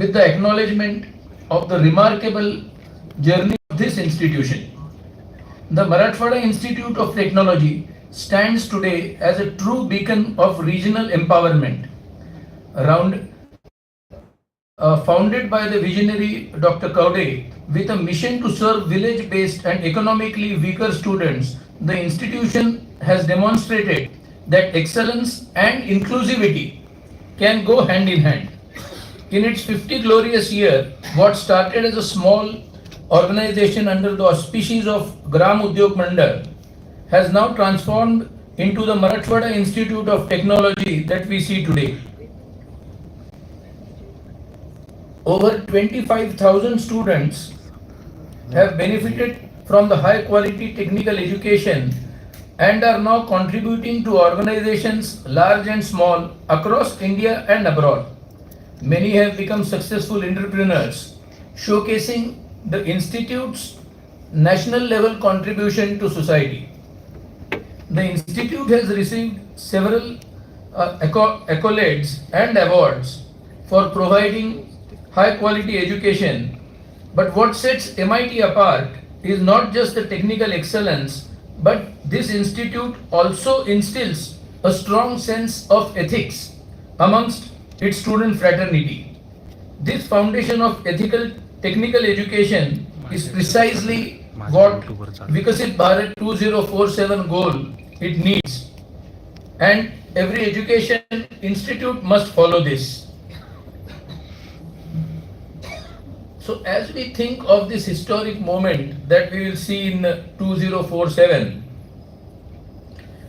with the acknowledgement of the remarkable journey of this institution. The Marathwada Institute of Technology stands today as a true beacon of regional empowerment. Around, Founded by the visionary Dr. Kaude with a mission to serve village-based and economically weaker students, the institution has demonstrated that excellence and inclusivity can go hand in hand. In its 50 glorious year, what started as a small organization under the auspices of Gram Udyog Mandal has now transformed into the Marathwada Institute of Technology that we see today. Over 25,000 students have benefited from the high quality technical education and are now contributing to organizations large and small across India and abroad. Many have become successful entrepreneurs, showcasing the Institute's national level contribution to society. The Institute has received several accolades and awards for providing high quality education, but what sets MIT apart is not just the technical excellence, but this institute also instills a strong sense of ethics amongst its student fraternity. This foundation of ethical technical education is precisely what Vikasit Bharat 2047 goal it needs, and every education institute must follow this. So as we think of this historic moment that we will see in 2047,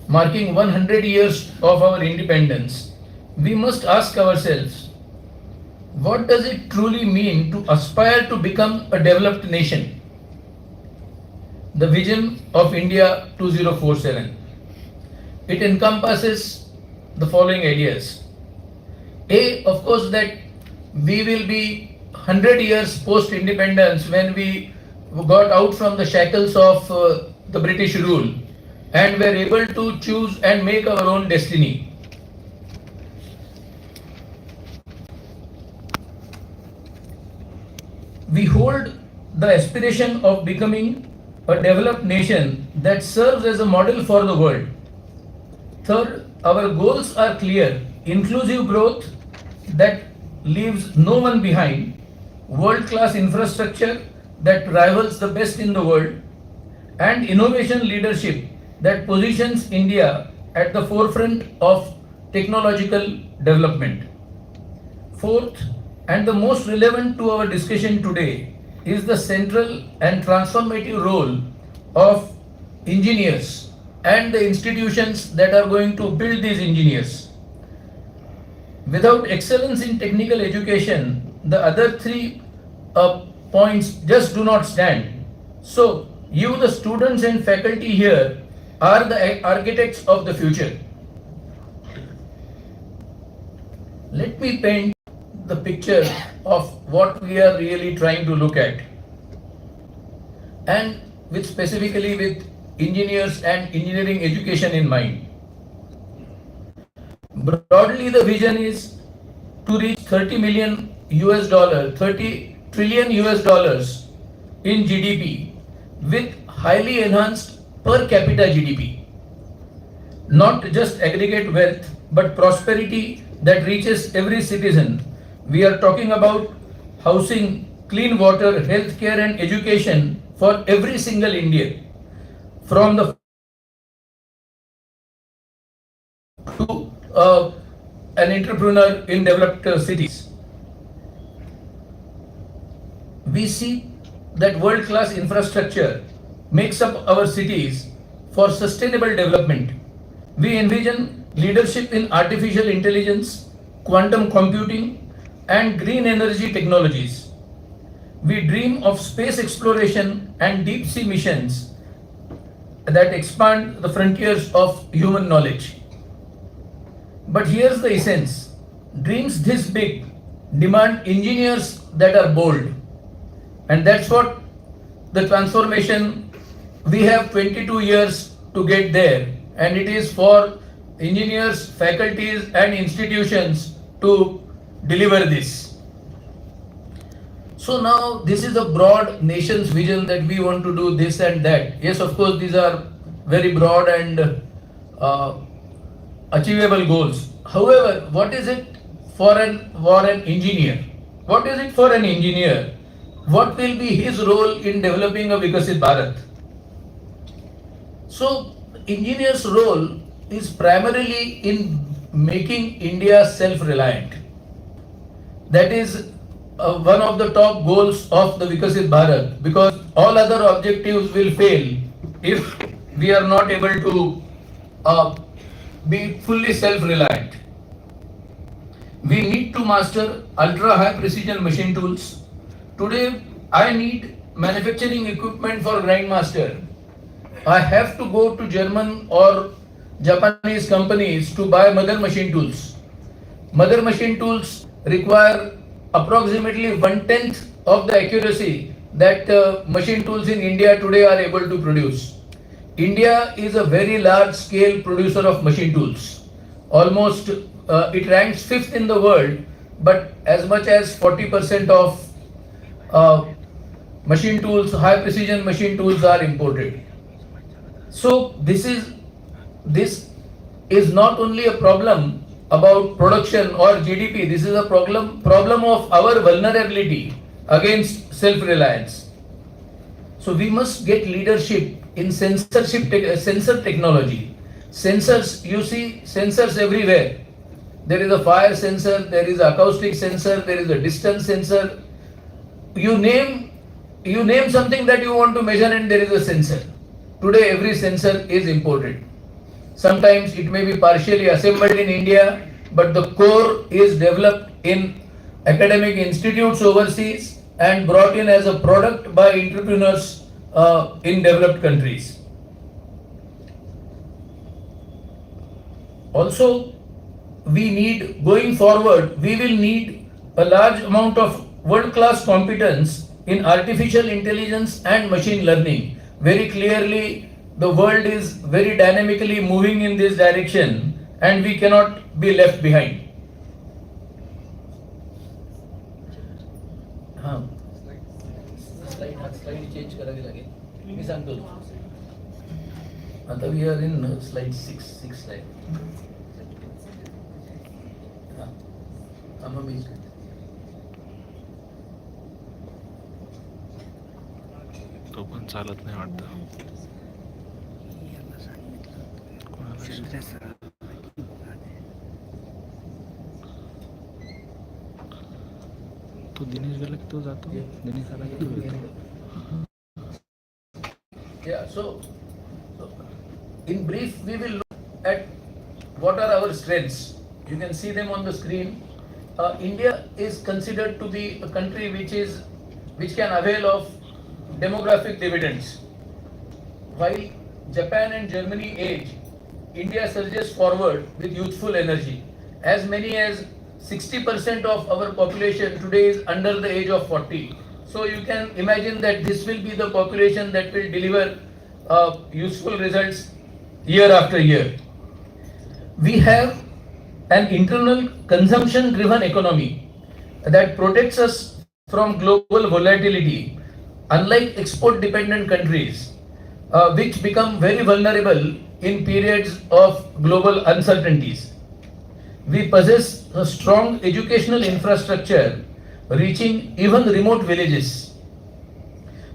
marking 100 years of our independence, we must ask ourselves, what does it truly mean to aspire to become a developed nation? The vision of India 2047. It encompasses the following ideas. A, of course, that we will be 100 years post-independence when we got out from the shackles of the British rule and were able to choose and make our own destiny. We hold the aspiration of becoming a developed nation that serves as a model for the world. Third, our goals are clear: inclusive growth that leaves no one behind, world-class infrastructure that rivals the best in the world, and innovation leadership that positions India at the forefront of technological development. Fourth, and the most relevant to our discussion today, is the central and transformative role of engineers and the institutions that are going to build these engineers. Without excellence in technical education, the other three points just do not stand. So, you, the students and faculty here, are the architects of the future. Let me paint the picture of what we are really trying to look at, and with specifically with engineers and engineering education in mind. Broadly, the vision is to reach 30 million US dollar, 30 trillion US dollars in GDP with highly enhanced per capita GDP. Not just aggregate wealth, but prosperity that reaches every citizen. We are talking about housing, clean water, healthcare and education for every single Indian, from the to an entrepreneur in developed cities. We see that world-class infrastructure makes up our cities for sustainable development. We envision leadership in artificial intelligence, quantum computing, and green energy technologies. We dream of space exploration and deep sea missions that expand the frontiers of human knowledge. But here's the essence: dreams this big demand engineers that are bold. And that's what the transformation, we have 22 years to get there, and it is for engineers, faculties and institutions to deliver this. So now this is a broad nation's vision that we want to do this and that. Yes, of course, these are very broad and uh, achievable goals. However, what is it for an engineer? What is it for an engineer? What will be his role in developing a Vikasit Bharat? So, engineer's role is primarily in making India self-reliant. That is one of the top goals of the Vikasit Bharat, because all other objectives will fail if we are not able to uh, be fully self-reliant. We need to master ultra high precision machine tools. Today, I need manufacturing equipment for grindmaster. I have to go to German or Japanese companies to buy mother machine tools. Mother machine tools require approximately one-tenth of the accuracy that machine tools in India today are able to produce. India is a very large scale producer of machine tools. Almost it ranks fifth in the world, but as much as 40% of uh, machine tools, high precision machine tools are imported. So this is not only a problem about production or GDP. This is a problem of our vulnerability against self-reliance. So we must get leadership in sensor technology. Sensors, you see sensors everywhere. There is a fire sensor, there is a acoustic sensor, there is a distance sensor. You name something that you want to measure and there is a sensor. Today every sensor is imported. Sometimes it may be partially assembled in India, but the core is developed in academic institutes overseas and brought in as a product by entrepreneurs in developed countries. Also, going forward, we will need a large amount of world-class competence in artificial intelligence and machine learning. Very clearly, the world is very dynamically moving in this direction and we cannot be left behind. Slide change करावी लागेल. मी सांगतो. आता we are in slide 6 slide. तो पण चालत नाही वाटतं. तो दिनेश गेला की तो जातो. दिनेश आला की तो येतो. Yeah, so in brief, we will look at what are our strengths. You can see them on the screen. India is considered to be a country which can avail of demographic dividends. While Japan and Germany age, India surges forward with youthful energy. As many as 60% of our population today is under the age of 40. So you can imagine that this will be the population that will deliver useful results year after year. We have an internal consumption driven economy that protects us from global volatility, unlike export dependent countries which become very vulnerable in periods of global uncertainties. We possess a strong educational infrastructure reaching even remote villages.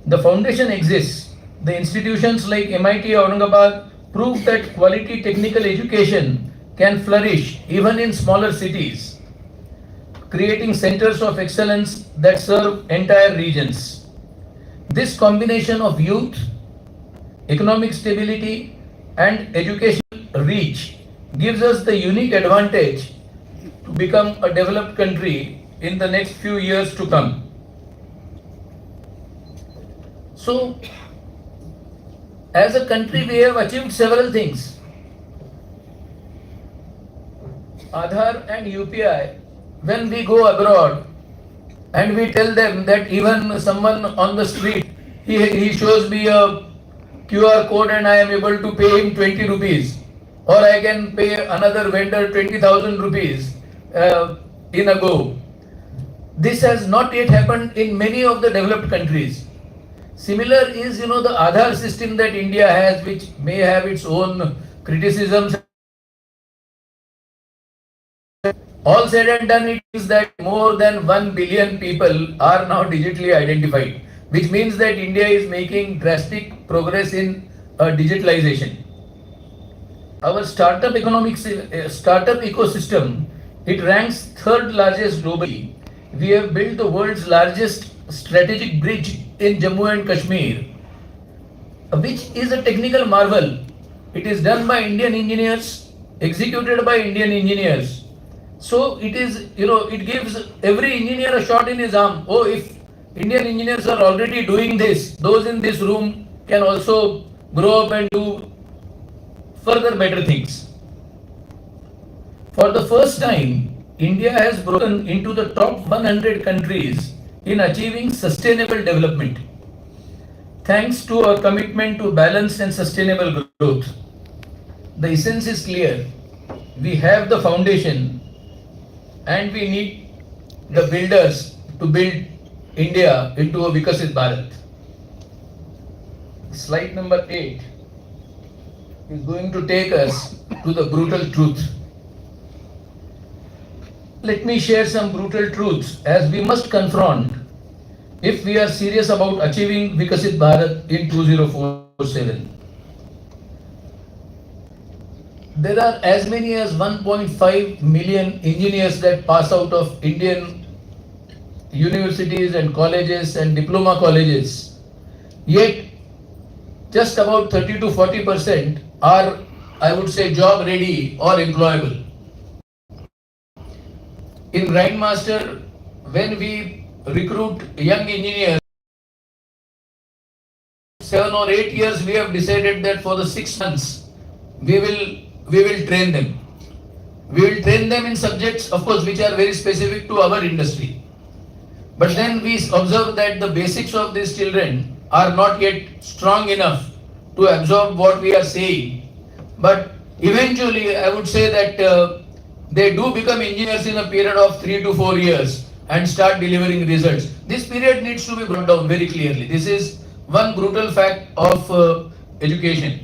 The foundation exists. The institutions like MIT Aurangabad prove that quality technical education can flourish even in smaller cities, creating centers of excellence that serve entire regions. This combination of youth, economic stability, and educational reach gives us the unique advantage to become a developed country in the next few years to come. So, as a country, we have achieved several things. Aadhaar and UPI, when we go abroad and we tell them that even someone on the street, he shows me a QR code and I am able to pay him 20 rupees, or I can pay another vendor 20,000 rupees in a go. This has not yet happened in many of the developed countries. Similar is, the Aadhaar system that India has, which may have its own criticisms. All said and done, it is that more than 1 billion people are now digitally identified, which means that India is making drastic progress in digitalization. Our startup ecosystem, it ranks third largest globally. We have built the world's largest strategic bridge in Jammu and Kashmir, which is a technical marvel. It is done by Indian engineers, executed by Indian engineers. So it is, it gives every engineer a shot in his arm. Oh, if Indian engineers are already doing this, those in this room can also grow up and do further better things. For the first time, India has broken into the top 100 countries in achieving sustainable development. Thanks to our commitment to balanced and sustainable growth. The essence is clear. We have the foundation and we need the builders to build India into a Vikasit Bharat. Slide number 8 is going to take us to the brutal truth. Let me share some brutal truths as we must confront if we are serious about achieving Vikasit Bharat in 2047. There are as many as 1.5 million engineers that pass out of Indian universities and colleges and diploma colleges. Yet, just about 30 to 40% are, I would say, job ready or employable. In Grindmaster, when we recruit young engineers, 7 or 8 years, we have decided that for the 6 months, we will train them. We will train them in subjects, of course, which are very specific to our industry. But then we observe that the basics of these children are not yet strong enough to absorb what we are saying. But eventually, I would say that they do become engineers in a period of 3 to 4 years and start delivering results. This period needs to be brought down very clearly. This is one brutal fact of education.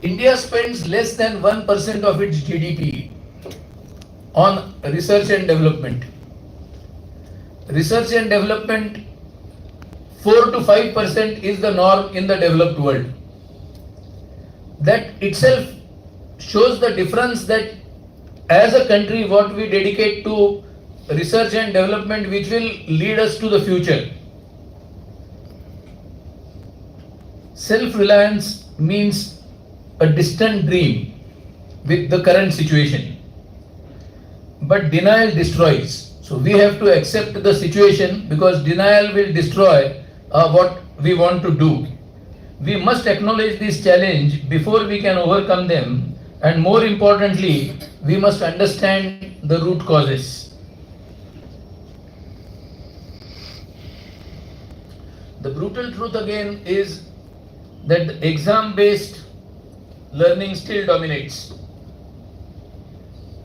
India spends less than 1% of its GDP on research and development. Research and development, 4 to 5% is the norm in the developed world. That itself shows the difference that as a country what we dedicate to research and development which will lead us to the future. Self-reliance means a distant dream with the current situation. But denial destroys. So we have to accept the situation because denial will destroy what we want to do. We must acknowledge this challenge before we can overcome them, and more importantly, we must understand the root causes. The brutal truth again is that the exam-based learning still dominates.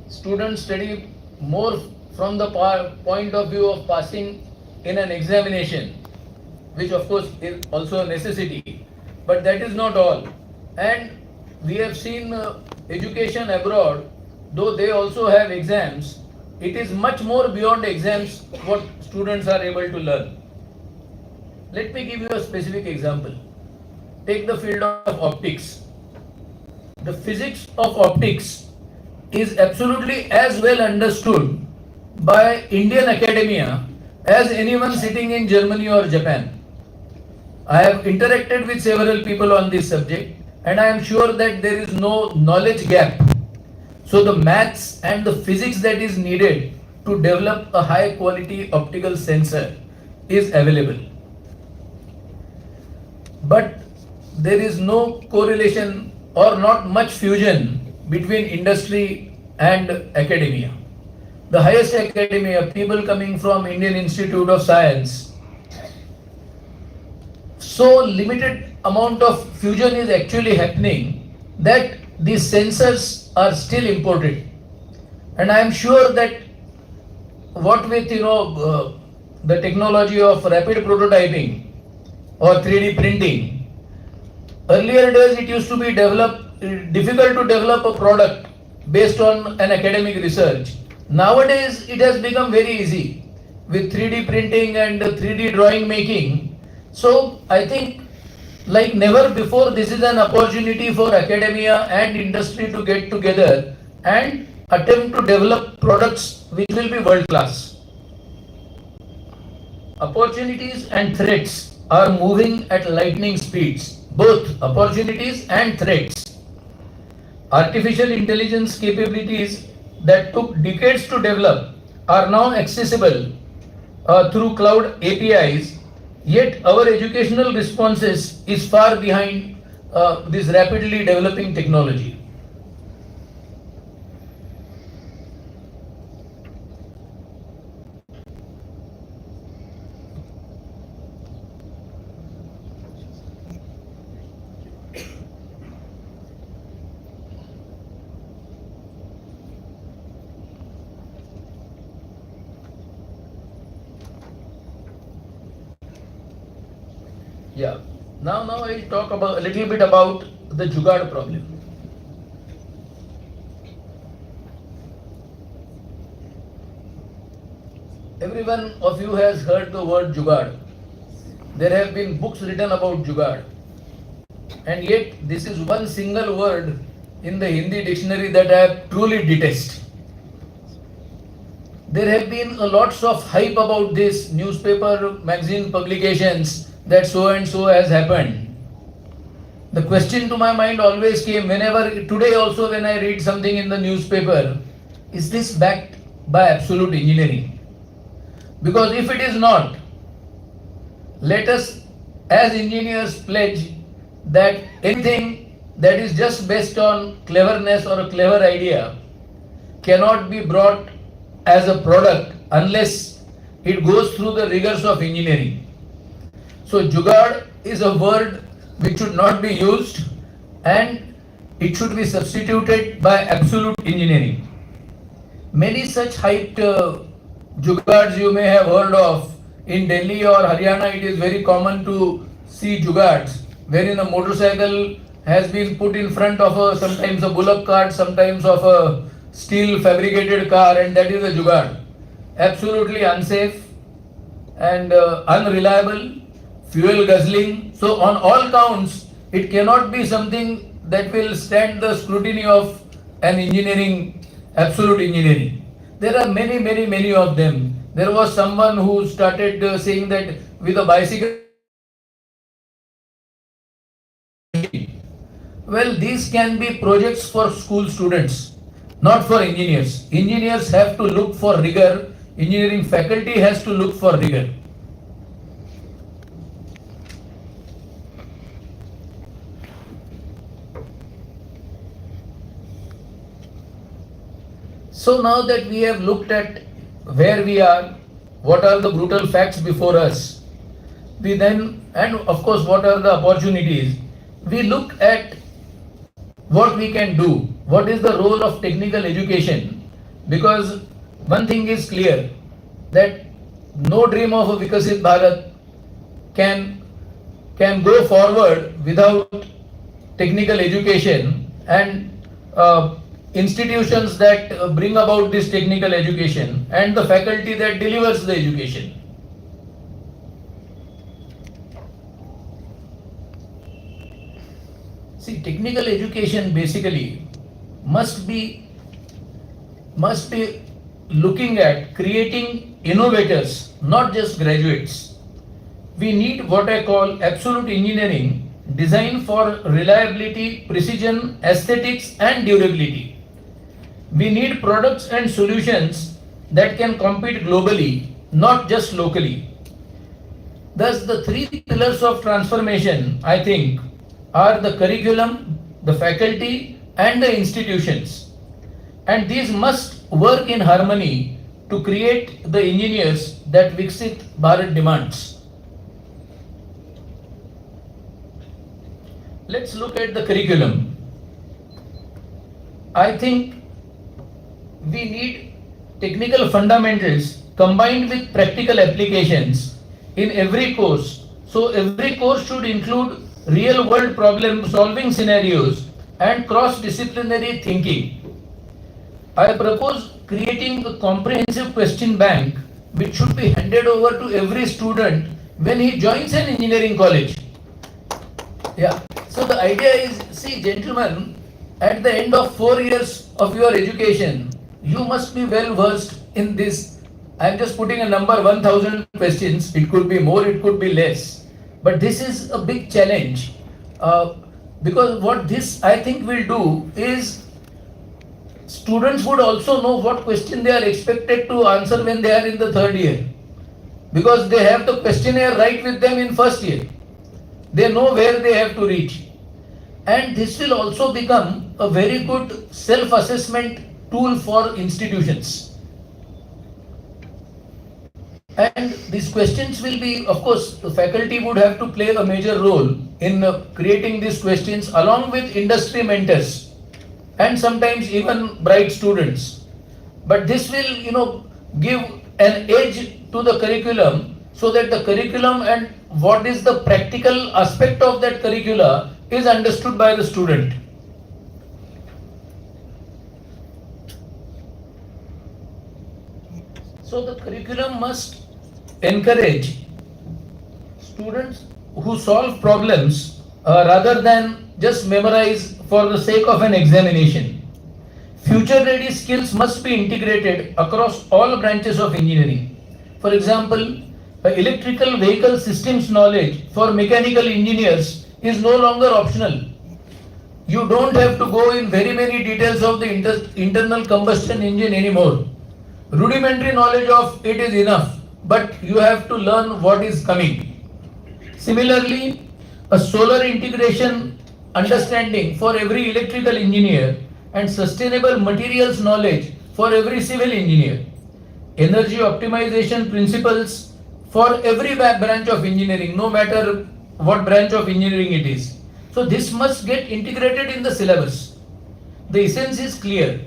Students study more from the point of view of passing in an examination, which of course is also a necessity, but that is not all. And we have seen education abroad, though they also have exams, it is much more beyond exams what students are able to learn. Let me give you a specific example. Take the field of optics. The physics of optics is absolutely as well understood by Indian academia as anyone sitting in Germany or Japan. I have interacted with several people on this subject and I am sure that there is no knowledge gap. So the maths and the physics that is needed to develop a high quality optical sensor is available. But there is no correlation or not much fusion between industry and academia. The highest academia, people coming from Indian Institute of Science, so limited amount of fusion is actually happening that these sensors are still imported. And I am sure that what with the technology of rapid prototyping or 3D printing, earlier days it used to be difficult to develop a product based on an academic research. Nowadays it has become very easy with 3D printing and 3D drawing making. So I think like never before this is an opportunity for academia and industry to get together and attempt to develop products which will be world class. Opportunities and threats are moving at lightning speeds, both opportunities and threats. Artificial intelligence capabilities that took decades to develop are now accessible through cloud APIs, yet our educational responses is far behind this rapidly developing technology. Yeah. Now I'll talk about a little bit about the Jugaad problem. Every one of you has heard the word Jugaad. There have been books written about Jugaad. And yet this is one single word in the Hindi dictionary that I truly detest. There have been a lots of hype about this, newspaper, magazine publications, that so and so has happened. The question to my mind always came whenever, today also when I read something in the newspaper, is this backed by absolute engineering? Because if it is not, let us as engineers pledge that anything that is just based on cleverness or a clever idea cannot be brought as a product unless it goes through the rigors of engineering. So Jugaad is a word which should not be used and it should be substituted by absolute engineering. Many such hyped Jugaads you may have heard of. In Delhi or Haryana it is very common to see Jugaads wherein a motorcycle has been put in front of sometimes a bullock cart, sometimes of a steel fabricated car, and that is a Jugaad. Absolutely unsafe and unreliable, fuel guzzling. So on all counts, it cannot be something that will stand the scrutiny of an engineering, absolute engineering. There are many of them. There was someone who started saying that with a bicycle. Well, these can be projects for school students, not for engineers. Engineers have to look for rigor. Engineering faculty has to look for rigor. So now that we have looked at where we are, what are the brutal facts before us, we then, and of course what are the opportunities, we look at what we can do, what is the role of technical education, because one thing is clear, that no dream of a Vikasit Bharat can go forward without technical education and institutions that bring about this technical education and the faculty that delivers the education. See, technical education basically must be looking at creating innovators, not just graduates. We need what I call absolute engineering, designed for reliability, precision, aesthetics and durability. We need products and solutions that can compete globally, not just locally. Thus, the three pillars of transformation, I think, are the curriculum, the faculty, and the institutions. And these must work in harmony to create the engineers that Viksit Bharat demands. Let's look at the curriculum. I think we need technical fundamentals combined with practical applications in every course. So every course should include real world problem solving scenarios and cross disciplinary thinking. I propose creating a comprehensive question bank which should be handed over to every student when he joins an engineering college. Yeah. So the idea is, see, gentlemen, at the end of 4 years of your education, you must be well versed in this. I'm just putting a number 1000 questions. It could be more, it could be less. But this is a big challenge because what this I think will do is students would also know what question they are expected to answer when they are in the third year because they have the questionnaire right with them in first year. They know where they have to reach. And this will also become a very good self-assessment tool for institutions. And these questions will be, of course, the faculty would have to play a major role in creating these questions along with industry mentors and sometimes even bright students. But this will, give an edge to the curriculum so that the curriculum and what is the practical aspect of that curricula is understood by the student. So the curriculum must encourage students who solve problems rather than just memorize for the sake of an examination. Future ready skills must be integrated across all branches of engineering. For example, electrical vehicle systems knowledge for mechanical engineers is no longer optional. You don't have to go in very many details of the internal combustion engine anymore. Rudimentary knowledge of it is enough, but you have to learn what is coming. Similarly, a solar integration understanding for every electrical engineer and sustainable materials knowledge for every civil engineer. Energy optimization principles for every branch of engineering, no matter what branch of engineering it is. So this must get integrated in the syllabus. The essence is clear.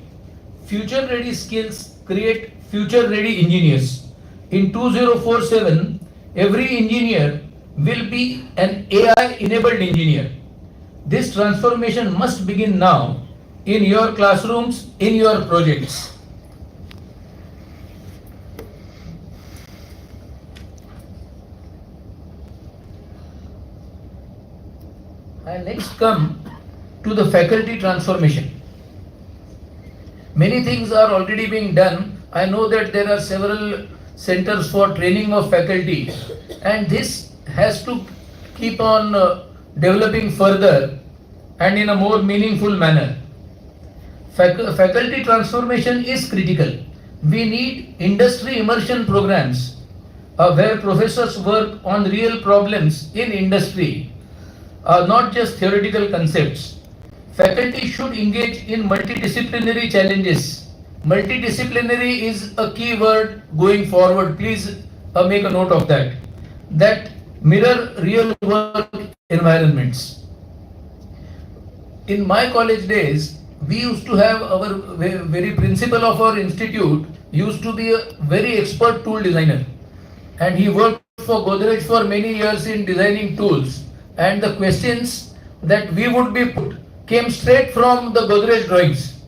Future ready skills create future ready engineers. In 2047, every engineer will be an AI enabled engineer. This transformation must begin now in your classrooms, in your projects. I next come to the faculty transformation. Many things are already being done. I know that there are several centers for training of faculty, and this has to keep on developing further and in a more meaningful manner. Faculty transformation is critical. We need industry immersion programs where professors work on real problems in industry, not just theoretical concepts. Faculty should engage in multidisciplinary challenges. Multidisciplinary is a key word going forward. Please make a note of that. That mirror real work environments. In my college days, we used to have our very principal of our institute used to be a very expert tool designer, and he worked for Godrej for many years in designing tools, and the questions that we would be put came straight from the Godrej drawings.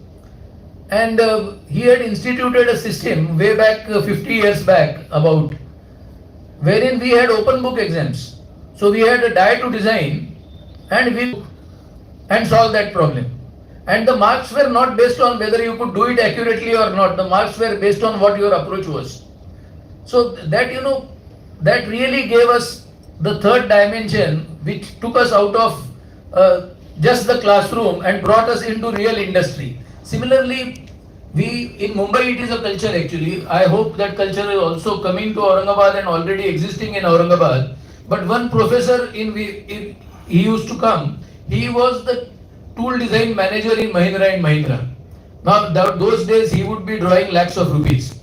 And he had instituted a system way back 50 years back about wherein we had open book exams. So we had a die to design and solve that problem. And the marks were not based on whether you could do it accurately or not. The marks were based on what your approach was. So that, that really gave us the third dimension, which took us out of just the classroom and brought us into real industry. Similarly, in Mumbai it is a culture actually. I hope that culture is also coming to Aurangabad and already existing in Aurangabad. But one professor he used to come. He was the tool design manager in Mahindra and Mahindra. Now those days he would be drawing lakhs of rupees.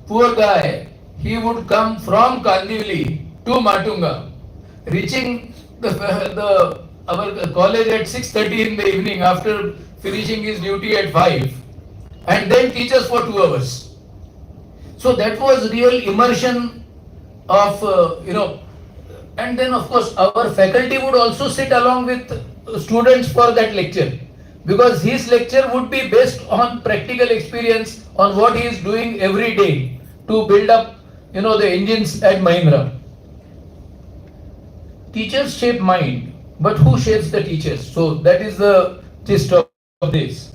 Poor guy, he would come from Kandivali to Matunga, reaching our college at 6:30 in the evening after finishing his duty at 5, and then teach us for 2 hours. So that was real immersion of, and then of course our faculty would also sit along with students for that lecture, because his lecture would be based on practical experience on what he is doing every day to build up, the engines at Mahindra. Teachers shape mind, but who shapes the teachers? So that is the gist of this.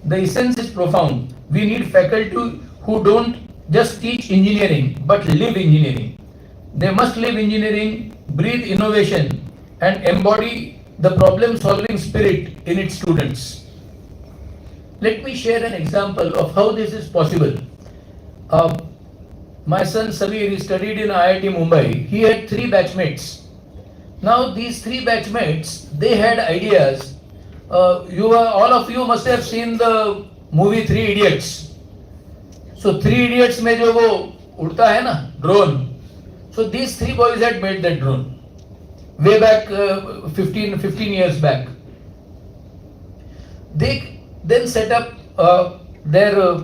The essence is profound. We need faculty who don't just teach engineering but live engineering. They must live engineering, breathe innovation, and embody the problem solving spirit in its students. Let me share an example of how this is possible. Uh, my son Samir, he studied in IIT Mumbai. He had three batchmates. Now these three batchmates, they had ideas. All of you must have seen the movie Three Idiots. So Three Idiots में जो वो उड़ता है ना drone. So these three boys had made that drone way back 15 years back. They then set up their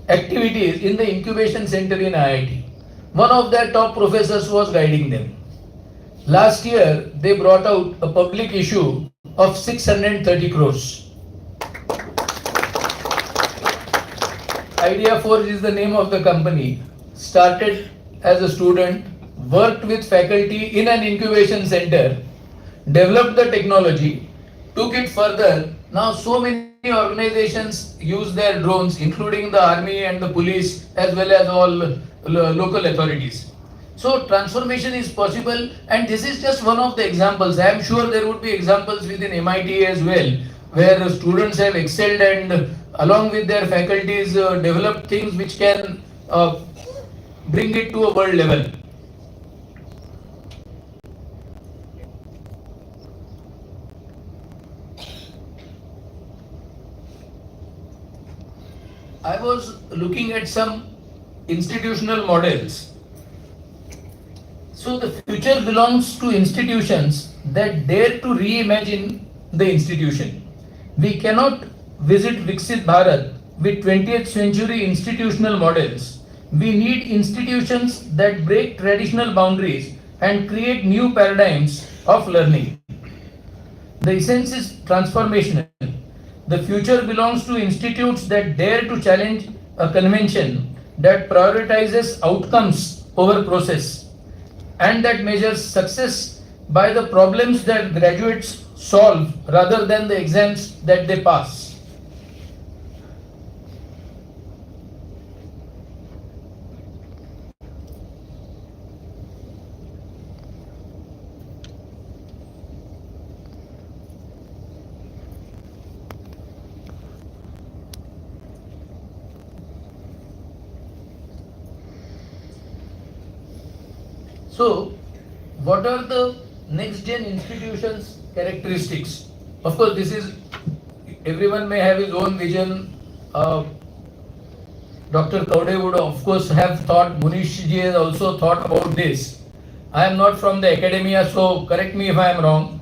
activities in the incubation center in IIT. One of their top professors was guiding them. Last year, they brought out a public issue of 630 crores. Idea Forge is the name of the company. Started as a student, worked with faculty in an incubation center, developed the technology, took it further. Now so many organizations use their drones, including the army and the police, as well as all local authorities. So transformation is possible, and this is just one of the examples. I am sure there would be examples within MIT as well, where students have excelled and along with their faculties developed things which can bring it to a world level. I was looking at some institutional models. So the future belongs to institutions that dare to reimagine the institution. We cannot visit Viksit Bharat with 20th century institutional models. We need institutions that break traditional boundaries and create new paradigms of learning. The essence is transformational. The future belongs to institutes that dare to challenge a convention, that prioritizes outcomes over process, and that measures success by the problems that graduates solve rather than the exams that they pass. So, what are the next gen institutions characteristics? Of course, this is, everyone may have his own vision. Dr. Kaude would of course have thought, Munish ji has also thought about this. I am not from the academia, so correct me if I am wrong.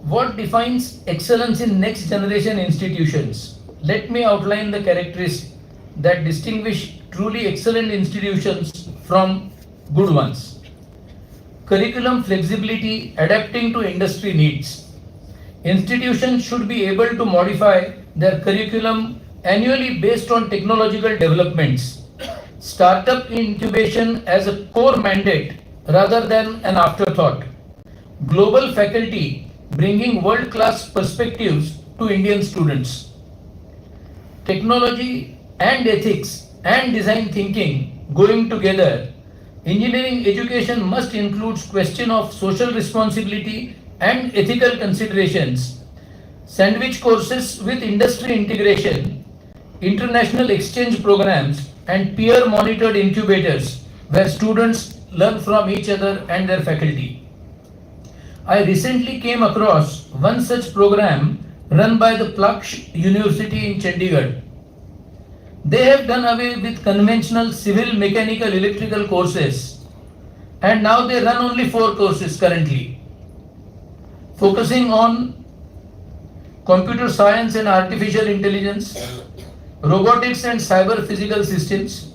What defines excellence in next generation institutions? Let me outline the characteristics that distinguish truly excellent institutions from good ones. Curriculum flexibility, adapting to industry needs. Institutions should be able to modify their curriculum annually based on technological developments. Startup incubation as a core mandate rather than an afterthought. Global faculty bringing world-class perspectives to Indian students. Technology and ethics and design thinking going together. Engineering education must include question of social responsibility and ethical considerations, sandwich courses with industry integration, international exchange programs, and peer monitored incubators where students learn from each other and their faculty. I recently came across one such program run by the Plaksh University in Chandigarh. They have done away with conventional civil, mechanical, electrical courses, and now they run only 4 courses currently, focusing on computer science and artificial intelligence, robotics and cyber physical systems,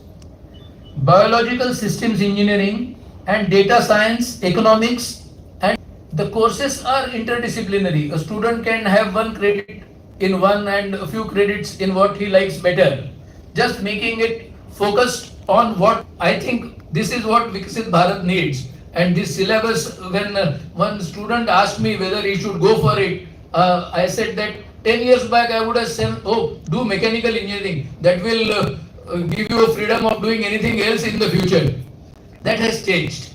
biological systems engineering, and data science, economics, and the courses are interdisciplinary. A student can have one credit in one and a few credits in what he likes better, just making it focused on what I think this is what Viksit Bharat needs. And this syllabus, when one student asked me whether he should go for it, I said that 10 years back I would have said, oh, do mechanical engineering. That will give you a freedom of doing anything else in the future. That has changed.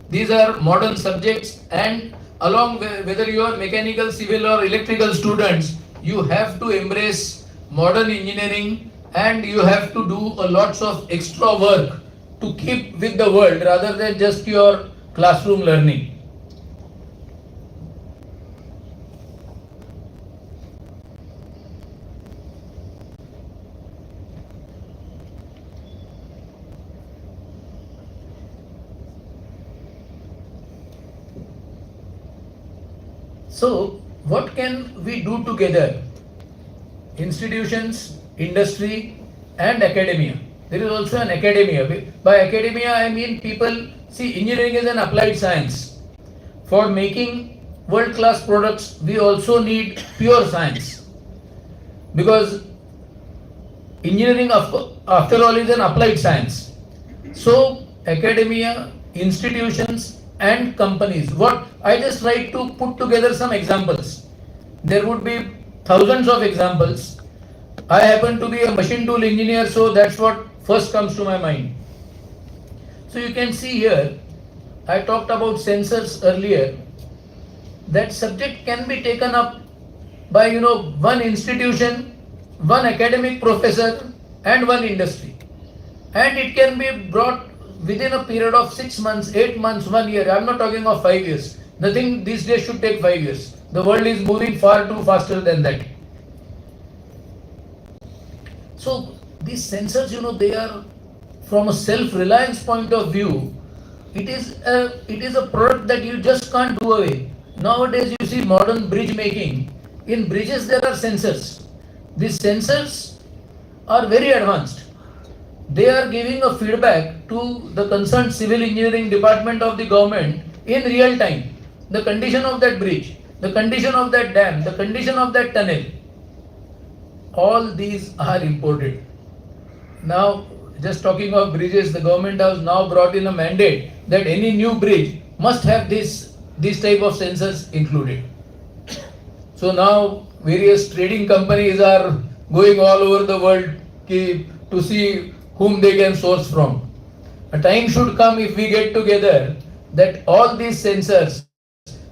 These are modern subjects, and along with whether you are mechanical, civil or electrical students, you have to embrace modern engineering and you have to do a lots of extra work to keep with the world rather than just your classroom learning. So, what can we do together? Institutions, industry, and academia. There is also an academia. By academia, I mean people see engineering is an applied science. For making world class products, we also need pure science. Because engineering, after all, is an applied science. So, academia, institutions, and companies. What I just try to put together some examples. There would be thousands of examples. I happen to be a machine tool engineer, so that's what first comes to my mind. So you can see here, I talked about sensors earlier. That subject can be taken up by one institution, one academic professor, and one industry, and it can be brought within a period of 6 months, 8 months, 1 year. I'm not talking of 5 years. Nothing these days should take 5 years. The world is moving far too faster than that. So these sensors, they are from a self-reliance point of view. It is a product that you just can't do away. Nowadays you see modern bridge making. In bridges there are sensors. These sensors are very advanced. They are giving a feedback to the concerned civil engineering department of the government in real time. The condition of that bridge, the condition of that dam, the condition of that tunnel. All these are important. Now, just talking of bridges, the government has now brought in a mandate that any new bridge must have these type of sensors included. So now various trading companies are going all over the world to see whom they can source from. A time should come, if we get together, that all these sensors,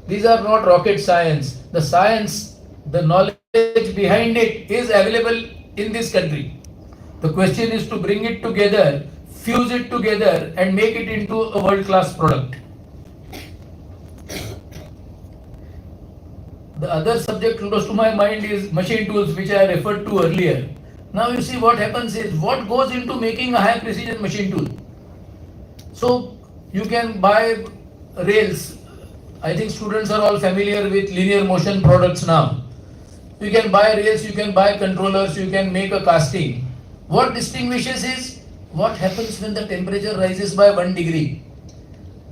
these are not rocket science. The science, the knowledge behind it is available in this country. The question is to bring it together, fuse it together and make it into a world-class product. The other subject close to my mind is machine tools, which I referred to earlier. Now you see what happens is, what goes into making a high precision machine tool. So you can buy rails. I think students are all familiar with linear motion products now. You can buy rails, you can buy controllers, you can make a casting. What distinguishes is what happens when the temperature rises by 1 degree.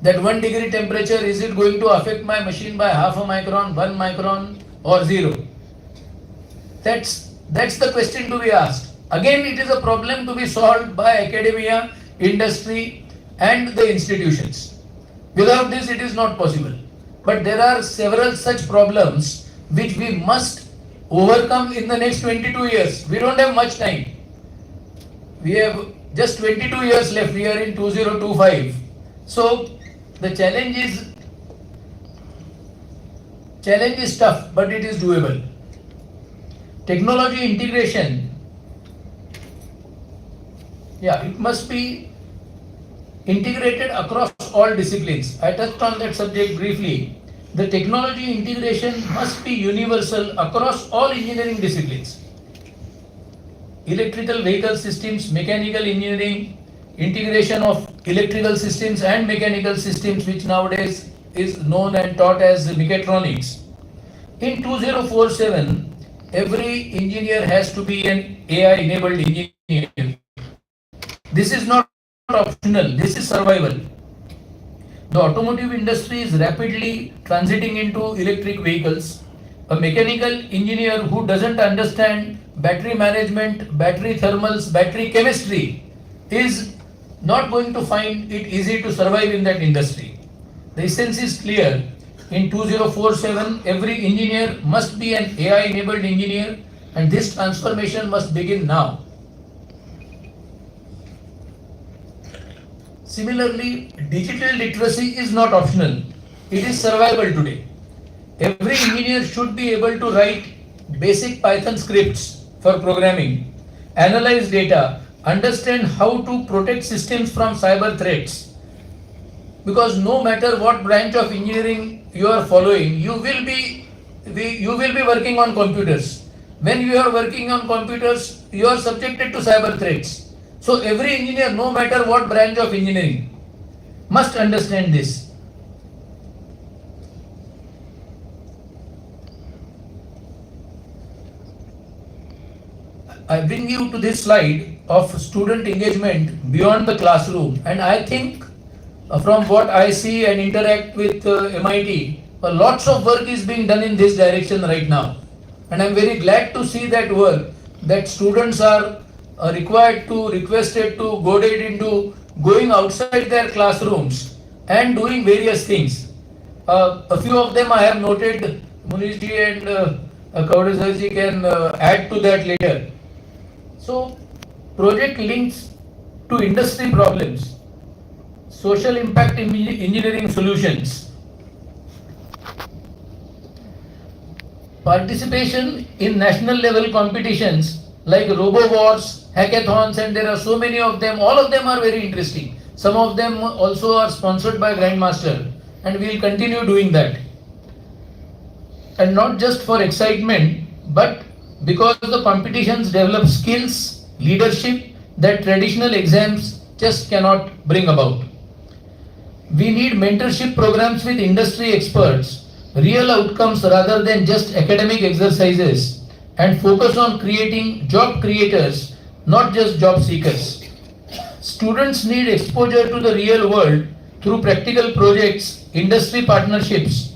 That 1 degree temperature, is it going to affect my machine by half a micron, 1 micron or 0? That's the question to be asked. Again, it is a problem to be solved by academia, industry and the institutions. Without this, it is not possible. But there are several such problems which we must overcome in the next 22 years. We don't have much time. We have just 22 years left. We are in 2025. So the challenge is tough, but it is doable. Technology integration, it must be integrated across all disciplines. I touched on that subject briefly. The technology integration must be universal across all engineering disciplines. Electrical vehicle systems, mechanical engineering, integration of electrical systems and mechanical systems, which nowadays is known and taught as mechatronics. In 2047, every engineer has to be an AI enabled engineer. This is not optional, this is survival. The automotive industry is rapidly transiting into electric vehicles. A mechanical engineer who doesn't understand battery management, battery thermals, battery chemistry is not going to find it easy to survive in that industry. The essence is clear. In 2047, every engineer must be an AI enabled engineer, and this transformation must begin now. Similarly, digital literacy is not optional, it is survival today. Every engineer should be able to write basic Python scripts for programming, analyze data, understand how to protect systems from cyber threats. Because no matter what branch of engineering you are following, you will be working on computers. When you are working on computers, you are subjected to cyber threats. So every engineer, no matter what branch of engineering, must understand this. I bring you to this slide of student engagement beyond the classroom, and I think from what I see and interact with MIT, lots of work is being done in this direction right now. And I'm very glad to see that work, that students are required to, requested to, goaded into going outside their classrooms and doing various things. A few of them I have noted, Munishji and Kaudasarji can add to that later. So, project links to industry problems, social impact in engineering solutions, participation in national level competitions like RoboWars, hackathons, and there are so many of them. All of them are very interesting. Some of them also are sponsored by Grandmaster, and we will continue doing that. And not just for excitement, but because the competitions develop skills, leadership that traditional exams just cannot bring about. We need mentorship programs with industry experts, real outcomes rather than just academic exercises, and focus on creating job creators, not just job seekers. Students need exposure to the real world through practical projects, industry partnerships,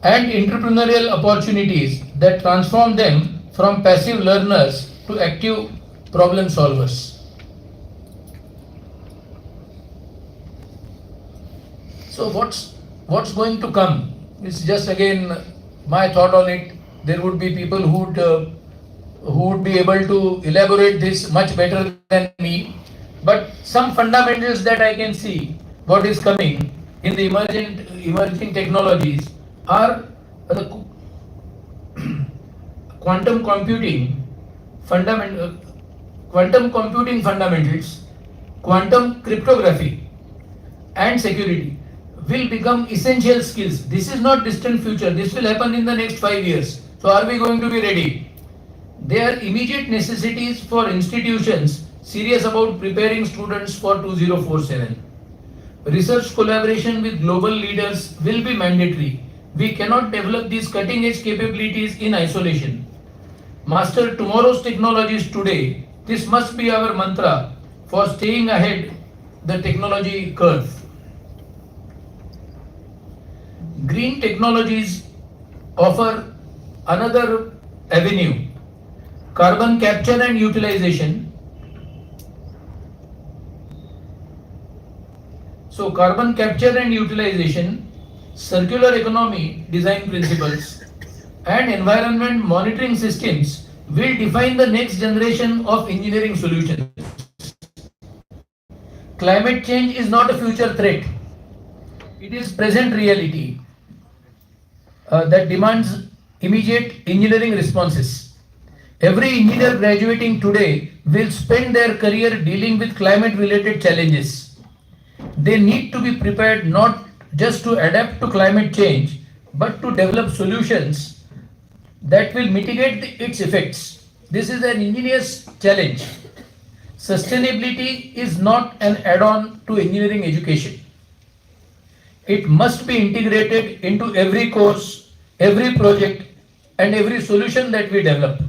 and entrepreneurial opportunities that transform them from passive learners to active problem solvers. So what's going to come? It's just again my thought on it. There would be people who would be able to elaborate this much better than me. But some fundamentals that I can see what is coming in the emerging technologies are the quantum computing fundamentals, quantum cryptography, and security will become essential skills. This is not distant future. This will happen in the next 5 years. So are we going to be ready? They are immediate necessities for institutions serious about preparing students for 2047. Research collaboration with global leaders will be mandatory. We cannot develop these cutting edge capabilities in isolation. Master tomorrow's technologies today. This must be our mantra for staying ahead the technology curve. Green technologies offer another avenue, carbon capture and utilization. So carbon capture and utilization, circular economy design principles, and environment monitoring systems will define the next generation of engineering solutions. Climate change is not a future threat. It is present reality that demands immediate engineering responses. Every engineer graduating today will spend their career dealing with climate related challenges. They need to be prepared not just to adapt to climate change, but to develop solutions that will mitigate its effects. This is an engineer's challenge. Sustainability is not an add-on to engineering education. It must be integrated into every course, every project, and every solution that we develop.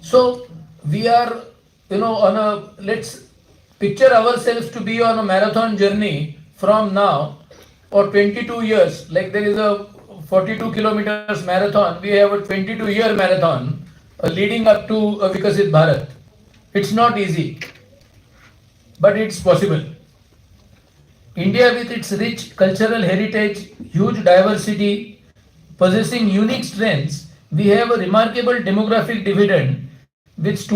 So we are, on a, let's picture ourselves to be on a marathon journey from now for 22 years. Like there is a 42 kilometers marathon, we have a 22-year marathon leading up to Vikasit Bharat. It's not easy, but it's possible. India, with its rich cultural heritage, huge diversity, possessing unique strengths, we have a remarkable demographic dividend with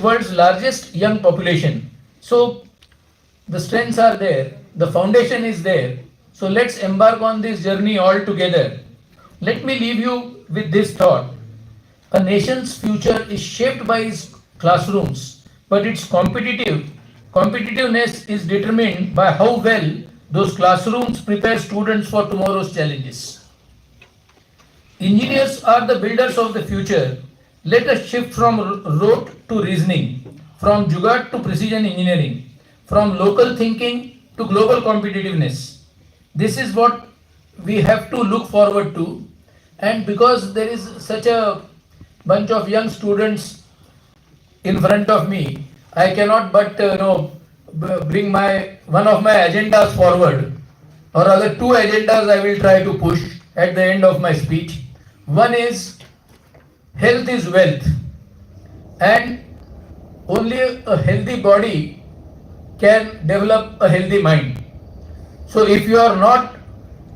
world's largest young population. So the strengths are there, the foundation is there. So let's embark on this journey all together. Let me leave you with this thought. A nation's future is shaped by its classrooms, but its competitiveness is determined by how well those classrooms prepare students for tomorrow's challenges. Engineers are the builders of the future. Let us shift from rote to reasoning, from jugaad to precision engineering, from local thinking to global competitiveness. This is what we have to look forward to. And because there is such a bunch of young students in front of me, I cannot but bring my one of my agendas forward, or rather two agendas I will try to push at the end of my speech. One is health is wealth, and only a healthy body can develop a healthy mind. So if you are not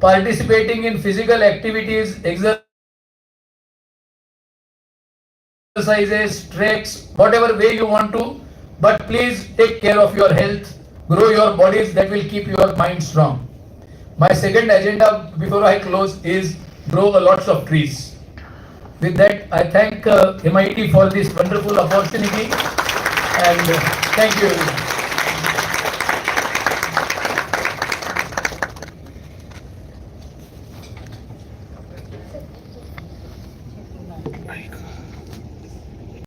participating in physical activities, exercises, treks, whatever way you want to, but please take care of your health, grow your bodies, that will keep your mind strong. My second agenda before I close is grow a lots of trees. With that, I thank MIT for this wonderful opportunity, and thank you very much.